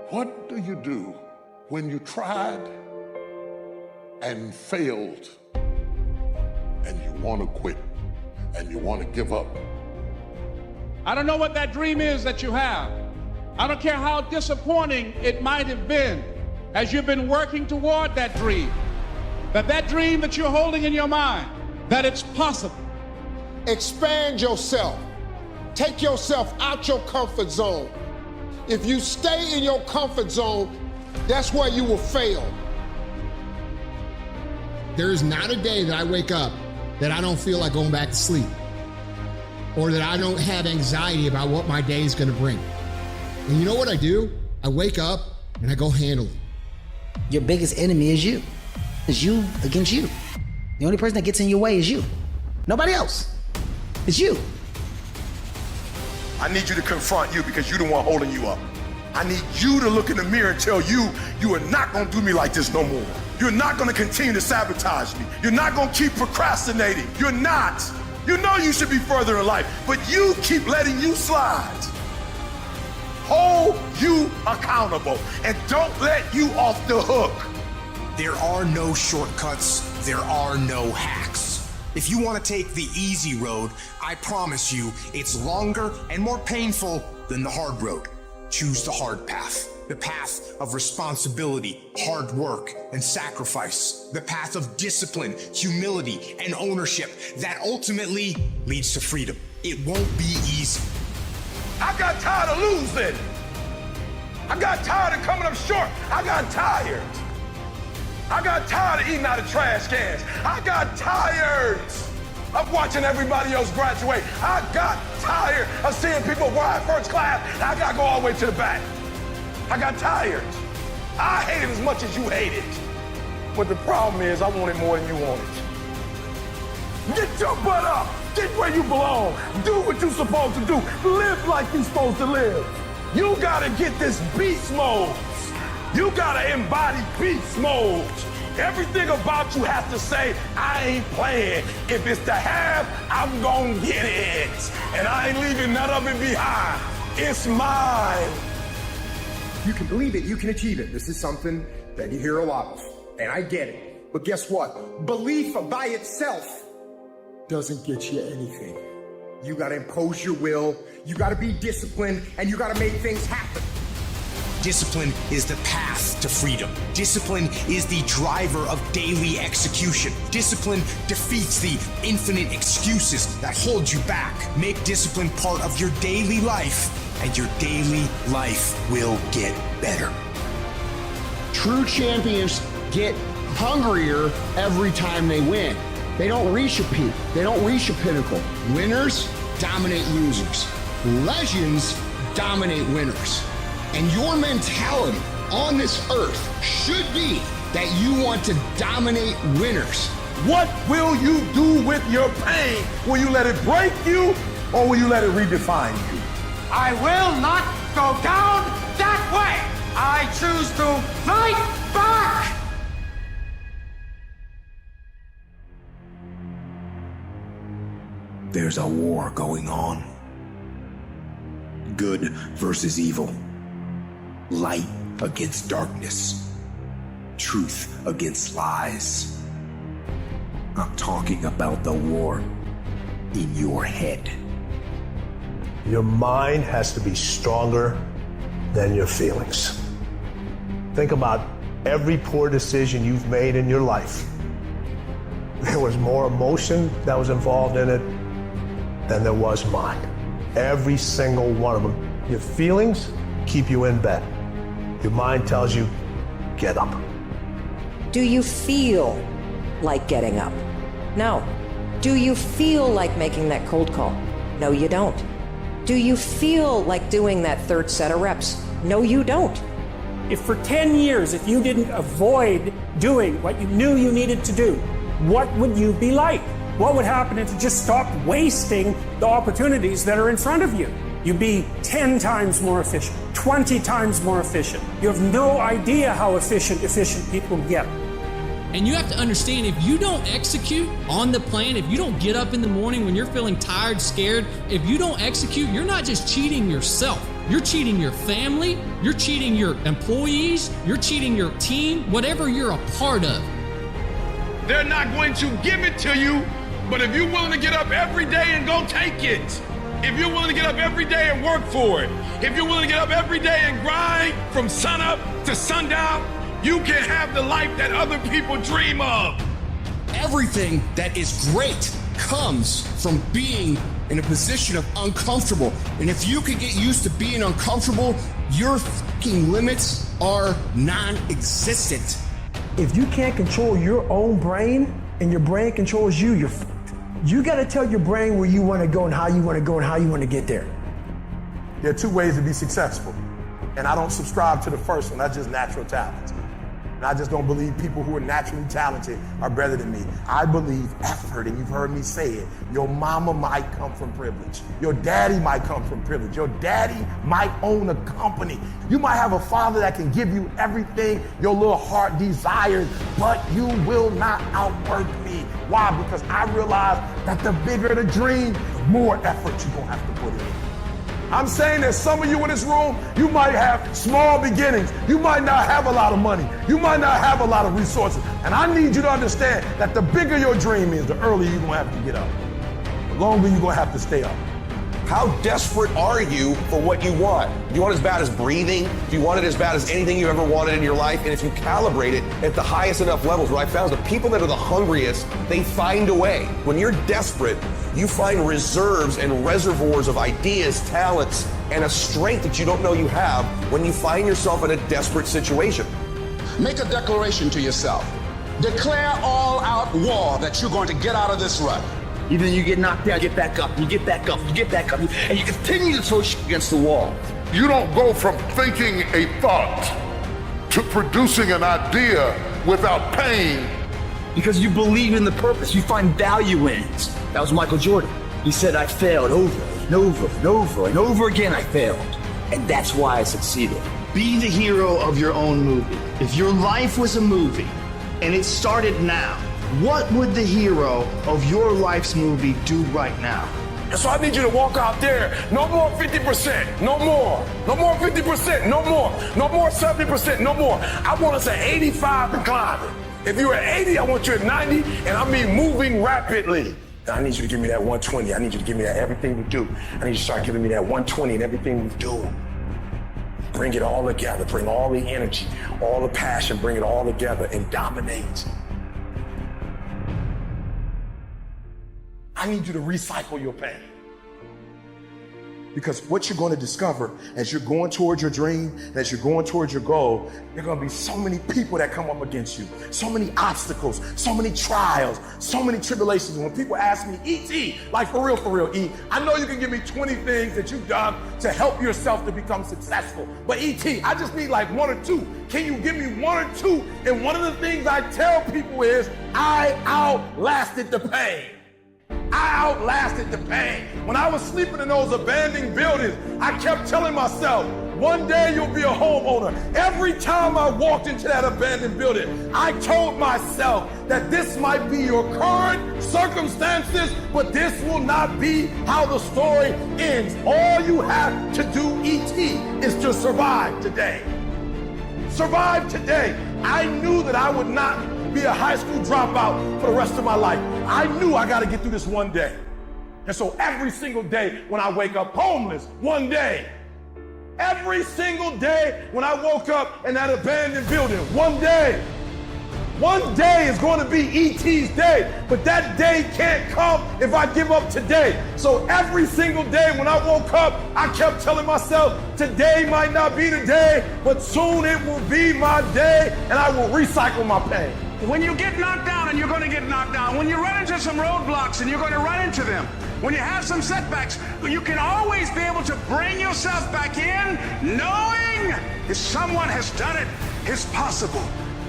What do you do when you tried and failed and you want to quit and you want to give up? I don't know what that dream is that you have. I don't care how disappointing it might have been as you've been working toward that dream. That dream that you're holding in your mind, that it's possible. Expand yourself. Take yourself out your comfort zone. If you stay in your comfort zone, that's where you will fail. There is not a day that I wake up that I don't feel like going back to sleep, or that I don't have anxiety about what my day is going to bring. And you know what I do? I wake up and I go handle it. Your biggest enemy is you. It's you against you. The only person that gets in your way is you. Nobody else. It's you. I need you to confront you because you're the one holding you up. I need you to look in the mirror and tell you, you are not going to do me like this no more. You're not going to continue to sabotage me. You're not going to keep procrastinating. You're not. You know you should be further in life, but you keep letting you slide. Hold you accountable and don't let you off the hook. There are no shortcuts. There are no hacks. If you want to take the easy road, I promise you it's longer and more painful than the hard road. Choose the hard path. The path of responsibility, hard work, and sacrifice. The path of discipline, humility, and ownership that ultimately leads to freedom. It won't be easy. I got tired of losing. I got tired of coming up short. I got tired. I got tired of eating out of trash cans. I got tired of watching everybody else graduate. I got tired of seeing people ride first class. I got to go all the way to the back. I got tired. I hate it as much as you hate it. But the problem is I want it more than you want it. Get your butt up. Get where you belong. Do what you're supposed to do. Live like you're supposed to live. You gotta get this beast mode. You gotta embody beast mode. Everything about you has to say, I ain't playing. If it's to have, I'm gonna get it. And I ain't leaving none of it behind. It's mine. You can believe it, you can achieve it. This is something that you hear a lot of, and I get it. But guess what? Belief by itself doesn't get you anything. You gotta impose your will, you gotta be disciplined, and you gotta make things happen. Discipline is the path to freedom. Discipline is the driver of daily execution. Discipline defeats the infinite excuses that hold you back. Make discipline part of your daily life, and your daily life will get better. True champions get hungrier every time they win. They don't reach a peak. They don't reach a pinnacle. Winners dominate losers. Legends dominate winners. And your mentality on this earth should be that you want to dominate winners. What will you do with your pain? Will you let it break you, or will you let it redefine you? I will not go down that way. I choose to fight back. There's a war going on. Good versus evil. Light against darkness. Truth against lies. I'm talking about the war in your head. Your mind has to be stronger than your feelings. Think about every poor decision you've made in your life. There was more emotion that was involved in it than there was mine. Every single one of them. Your feelings keep you in bed. Your mind tells you, get up. Do you feel like getting up? No. Do you feel like making that cold call? No, you don't. Do you feel like doing that third set of reps? No, you don't. If for 10 years, if you didn't avoid doing what you knew you needed to do, what would you be like? What would happen if you just stopped wasting the opportunities that are in front of you? You'd be 10 times more efficient, 20 times more efficient. You have no idea how efficient people get. And you have to understand, if you don't execute on the plan, if you don't get up in the morning when you're feeling tired, scared, if you don't execute, you're not just cheating yourself. You're cheating your family, you're cheating your employees, you're cheating your team, whatever you're a part of. They're not going to give it to you, but if you're willing to get up every day and go take it, if you're willing to get up every day and work for it, if you're willing to get up every day and grind from sunup to sundown, you can have the life that other people dream of. Everything that is great comes from being in a position of uncomfortable. And if you can get used to being uncomfortable, your fucking limits are non-existent. If you can't control your own brain and your brain controls you, you're fucked. You got to tell your brain where you want to go and how you want to go and how you want to get there. There are two ways to be successful. And I don't subscribe to the first one. That's just natural talent. And I just don't believe people who are naturally talented are better than me. I believe effort, and you've heard me say it. Your mama might come from privilege. Your daddy might come from privilege. Your daddy might own a company. You might have a father that can give you everything your little heart desires, but you will not outwork me. Why? Because I realize that the bigger the dream, the more effort you're gonna have to put in. I'm saying that some of you in this room, you might have small beginnings. You might not have a lot of money. You might not have a lot of resources. And I need you to understand that the bigger your dream is, the earlier you're gonna have to get up. The longer you're gonna have to stay up. How desperate are you for what you want? Do you want it as bad as breathing? Do you want it as bad as anything you ever wanted in your life? And if you calibrate it at the highest enough levels, what I found is the people that are the hungriest, they find a way. When you're desperate, you find reserves and reservoirs of ideas, talents, and a strength that you don't know you have when you find yourself in a desperate situation. Make a declaration to yourself. Declare all out war that you're going to get out of this rut. Even you get knocked down, get back up, you get back up, you get back up, and you continue to throw shit against the wall. You don't go from thinking a thought to producing an idea without pain. Because you believe in the purpose, you find value in it. That was Michael Jordan. He said, I failed over and over and over and over again, I failed. And that's why I succeeded. Be the hero of your own movie. If your life was a movie and it started now, what would the hero of your life's movie do right now? And so I need you to walk out there. No more 50%. No more. No more 50%. No more. No more 70%. No more. I want us at 85 and climbing. If you're at 80, I want you at 90, and I mean moving rapidly. Now I need you to give me that 120. I need you to give me that everything we do. I need you to start giving me that 120 and everything we do. Bring it all together. Bring all the energy, all the passion, bring it all together and dominate. I need you to recycle your pain. Because what you're going to discover as you're going towards your dream, as you're going towards your goal, there are going to be so many people that come up against you, so many obstacles, so many trials, so many tribulations. When people ask me, E.T., like for real, E, I know you can give me 20 things that you've done to help yourself to become successful. But E.T., I just need like one or two. Can you give me one or two? And one of the things I tell people is, I outlasted the pain. I outlasted the pain. When I was sleeping in those abandoned buildings, I kept telling myself, one day you'll be a homeowner. Every time I walked into that abandoned building, I told myself that this might be your current circumstances, but this will not be how the story ends. All you have to do, E.T., is to survive today. Survive today. I knew that I would not be a high school dropout for the rest of my life. I knew I got to get through this one day. And so every single day when I wake up homeless, one day. Every single day when I woke up in that abandoned building, one day. One day is going to be E.T.'s day, but that day can't come if I give up today. So every single day when I woke up, I kept telling myself, today might not be the day, but soon it will be my day, and I will recycle my pain. When you get knocked down, and you're going to get knocked down, when you run into some roadblocks and you're going to run into them, when you have some setbacks, you can always be able to bring yourself back in, knowing if someone has done it, it's possible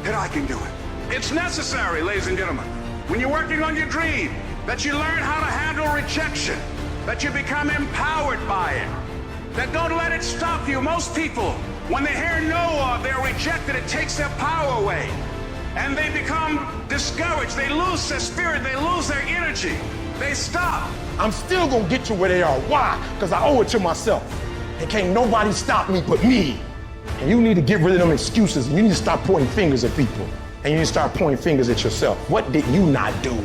that I can do it. It's necessary, ladies and gentlemen, when you're working on your dream, that you learn how to handle rejection, that you become empowered by it, that don't let it stop you. Most people, when they hear no or they're rejected, it takes their power away. and they become discouraged. They lose their spirit. They lose their energy. They stop. I'm still gonna get to where they are. Why? Because I owe it to myself. And can't nobody stop me but me. And you need to get rid of them excuses. And you need to stop pointing fingers at people. And you need to start pointing fingers at yourself. What did you not do?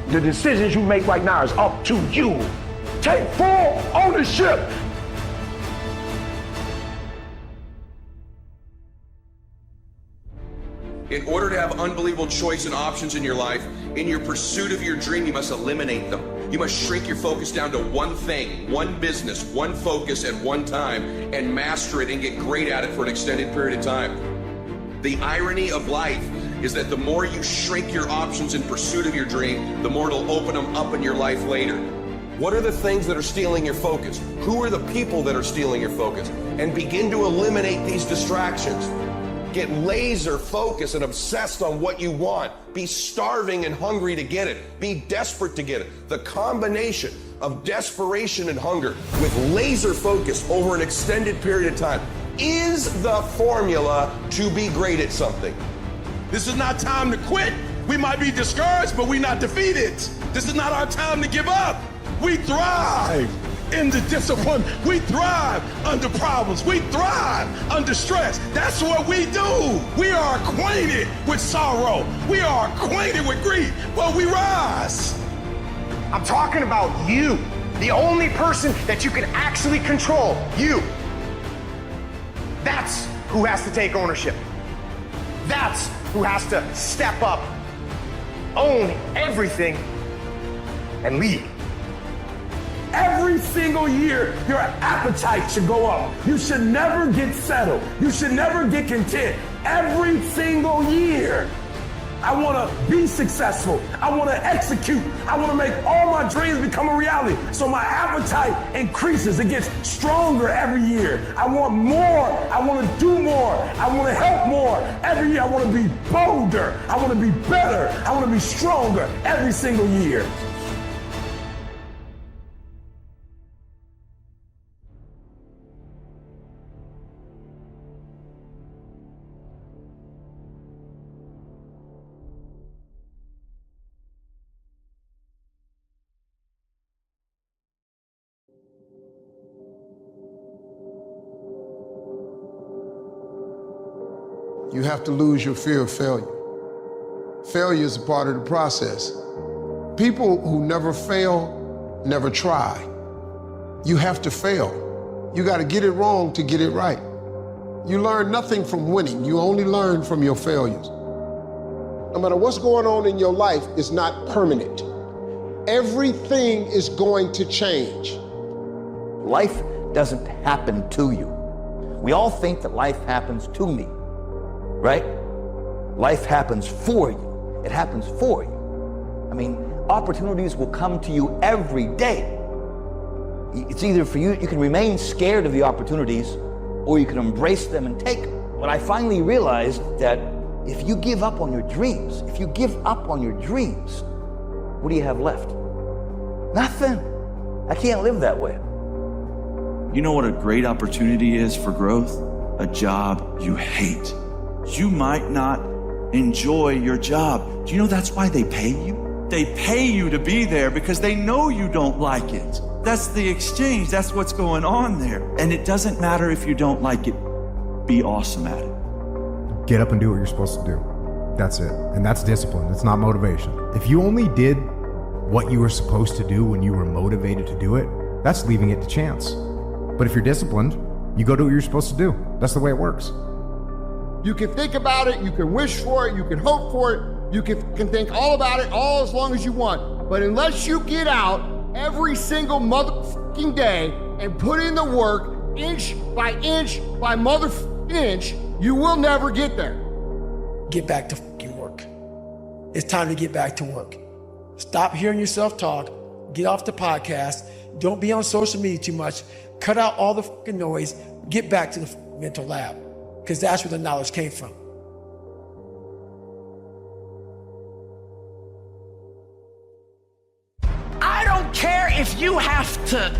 The decisions you make right now is up to you. Take full ownership. In order to have unbelievable choice and options in your life, in your pursuit of your dream, you must eliminate them. You must shrink your focus down to one thing, one business, one focus at one time, and master it and get great at it for an extended period of time. The irony of life is that the more you shrink your options in pursuit of your dream, the more it'll open them up in your life later. What are the things that are stealing your focus? Who are the people that are stealing your focus? And begin to eliminate these distractions. Get laser focused and obsessed on what you want. Be starving and hungry to get it. Be desperate to get it. The combination of desperation and hunger with laser focus over an extended period of time is the formula to be great at something. This is not time to quit. We might be discouraged, but we're not defeated. This is not our time to give up. We thrive in the discipline. We thrive under problems. We thrive under stress. That's what we do. We are acquainted with sorrow. We are acquainted with grief, but we rise. I'm talking about you. The only person that you can actually control, you. That's who has to take ownership. That's who has to step up, own everything, and lead. Every single year, your appetite should go up. You should never get settled. You should never get content. Every single year. I want to be successful. I want to execute. I want to make all my dreams become a reality. So my appetite increases. It gets stronger every year. I want more. I want to do more. I want to help more. Every year I want to be bolder. I want to be better. I want to be stronger every single year. You have to lose your fear of failure. Failure is a part of the process. People who never fail, never try. You have to fail. You got to get it wrong to get it right. You learn nothing from winning. You only learn from your failures. No matter what's going on in your life, it's not permanent. Everything is going to change. Life doesn't happen to you. We all think that life happens to me. Right? Life happens for you. It happens for you. I mean, opportunities will come to you every day. It's either for you, you can remain scared of the opportunities, or you can embrace them and take them. But I finally realized that if you give up on your dreams, what do you have left? Nothing. I can't live that way. You know what a great opportunity is for growth? A job you hate. You might not enjoy your job. Do you know that's why they pay you? They pay you to be there because they know you don't like it. That's the exchange. That's what's going on there. And it doesn't matter if you don't like it. Be awesome at it. Get up and do what you're supposed to do. That's it. And that's discipline. It's not motivation. If you only did what you were supposed to do when you were motivated to do it, that's leaving it to chance. But if you're disciplined, you go do what you're supposed to do. That's the way it works. You can think about it, you can wish for it, you can hope for it, you can think all about it all as long as you want. But unless you get out every single motherfucking day and put in the work, inch by motherfucking inch, you will never get there. Get back to fucking work. It's time to get back to work. Stop hearing yourself talk. Get off the podcast. Don't be on social media too much. Cut out all the fucking noise. Get back to the mental lab. Because that's where the knowledge came from. I don't care if you have to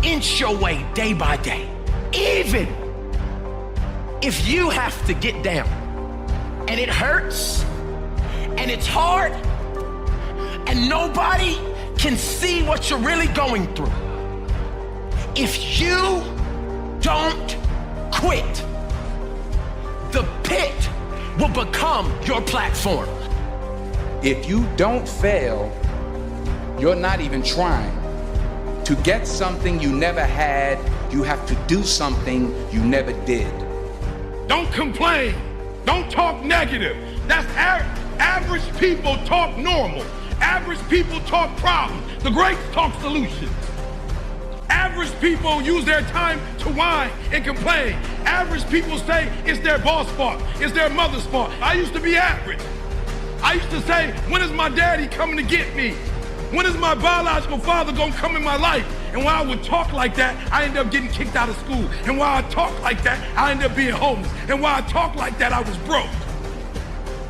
inch your way day by day. Even if you have to get down and it hurts, and it's hard, and nobody can see what you're really going through. If you don't quit, the pit will become your platform. If you don't fail, you're not even trying. To get something you never had, you have to do something you never did. Don't complain. Don't talk negative. That's average people talk normal. Average people talk problems. The greats talk solutions. Average people use their time to whine and complain. Average people say it's their boss' fault, it's their mother's fault. I used to be average. I used to say, when is my daddy coming to get me? When is my biological father gonna come in my life? And while I would talk like that, I ended up getting kicked out of school. And while I talk like that, I ended up being homeless. And while I talk like that, I was broke.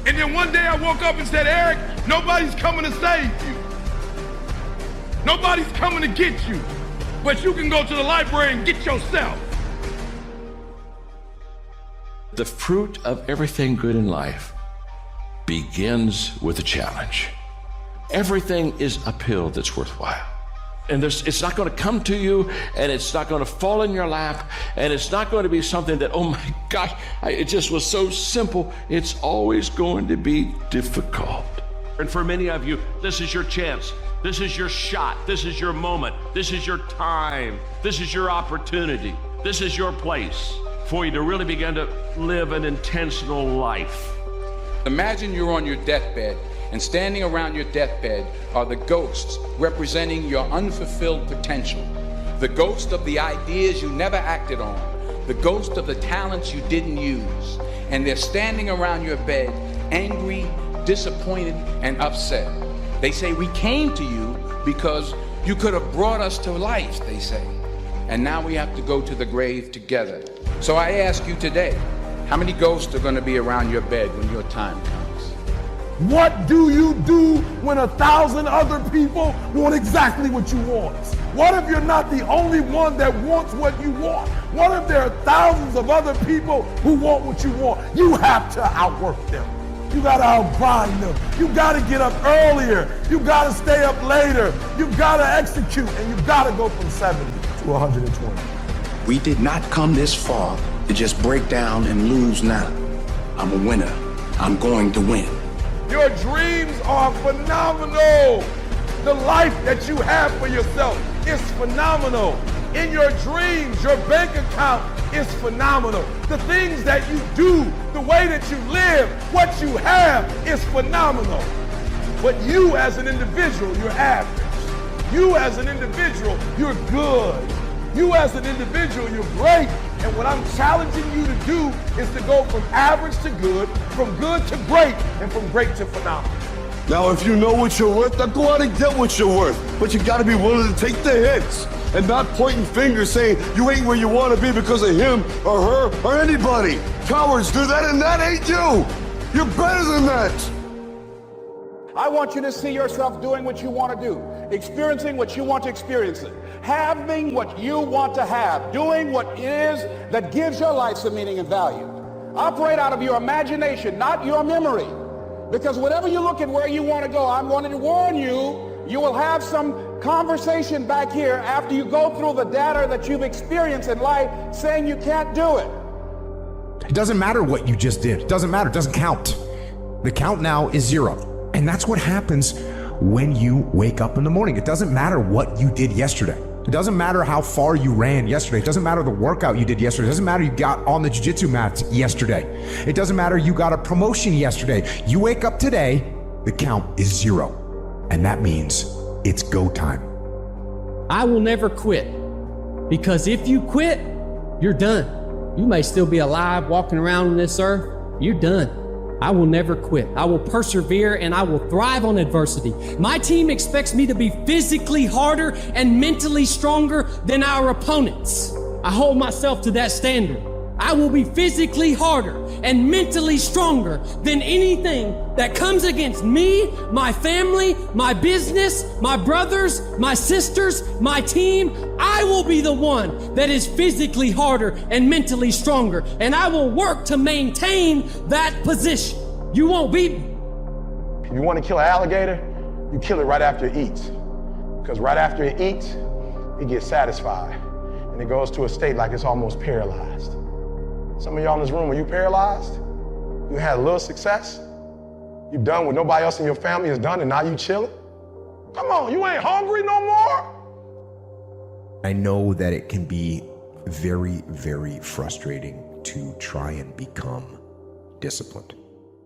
And then one day I woke up and said, Eric, nobody's coming to save you. Nobody's coming to get you. But you can go to the library and get yourself. The fruit of everything good in life begins with a challenge. Everything is uphill that's worthwhile. And it's not going to come to you, and it's not going to fall in your lap, and it's not going to be something that, oh my gosh, it just was so simple. It's always going to be difficult. And for many of you, this is your chance. This is your shot. This is your moment. This is your time. This is your opportunity. This is your place for you to really begin to live an intentional life. Imagine you're on your deathbed, and standing around your deathbed are the ghosts representing your unfulfilled potential, the ghost of the ideas you never acted on, the ghost of the talents you didn't use, and they're standing around your bed, angry, disappointed, and upset. They say, we came to you because you could have brought us to life, they say, and now we have to go to the grave together. So I ask you today, how many ghosts are going to be around your bed when your time comes? What do you do when 1,000 other people want exactly what you want? What if you're not the only one that wants what you want? What if there are thousands of other people who want what you want? You have to outwork them. You gotta outgrind them. You gotta get up earlier. You gotta stay up later. You gotta execute, and you gotta go from 70 to 120. We did not come this far to just break down and lose now. I'm a winner. I'm going to win. Your dreams are phenomenal. The life that you have for yourself is phenomenal. In your dreams, your bank account is phenomenal. The things that you do, the way that you live, what you have is phenomenal. But you as an individual, you're average. You as an individual, you're good. You as an individual, you're great. And what I'm challenging you to do is to go from average to good, from good to great, and from great to phenomenal. Now, if you know what you're worth, now go out and get what you're worth. But you gotta be willing to take the hits and not pointing fingers saying you ain't where you wanna be because of him or her or anybody. Cowards do that, and that ain't you. You're better than that. I want you to see yourself doing what you want to do, experiencing what you want to experience, having what you want to have, doing what it is that gives your life some meaning and value. Operate out of your imagination, not your memory. Because whenever you look at where you want to go, I'm going to warn you, you will have some conversation back here after you go through the data that you've experienced in life saying you can't do it. It doesn't matter what you just did. It doesn't matter. It doesn't count. The count now is 0. And that's what happens when you wake up in the morning. It doesn't matter what you did yesterday. It doesn't matter how far you ran yesterday. It doesn't matter the workout you did yesterday. It doesn't matter you got on the jiu-jitsu mats yesterday. It doesn't matter you got a promotion yesterday. You wake up today, the count is 0. And that means it's go time. I will never quit, because if you quit, you're done. You may still be alive walking around on this earth. You're done. I will never quit. I will persevere, and I will thrive on adversity. My team expects me to be physically harder and mentally stronger than our opponents. I hold myself to that standard. I will be physically harder and mentally stronger than anything that comes against me, my family, my business, my brothers, my sisters, my team. I will be the one that is physically harder and mentally stronger, and I will work to maintain that position. You won't beat me. If you want to kill an alligator, you kill it right after it eats. Because right after it eats, it gets satisfied. And it goes to a state like it's almost paralyzed. Some of y'all in this room, are you paralyzed? You had a little success? You done what nobody else in your family has done and now you chilling? Come on, you ain't hungry no more? I know that it can be very, very frustrating to try and become disciplined.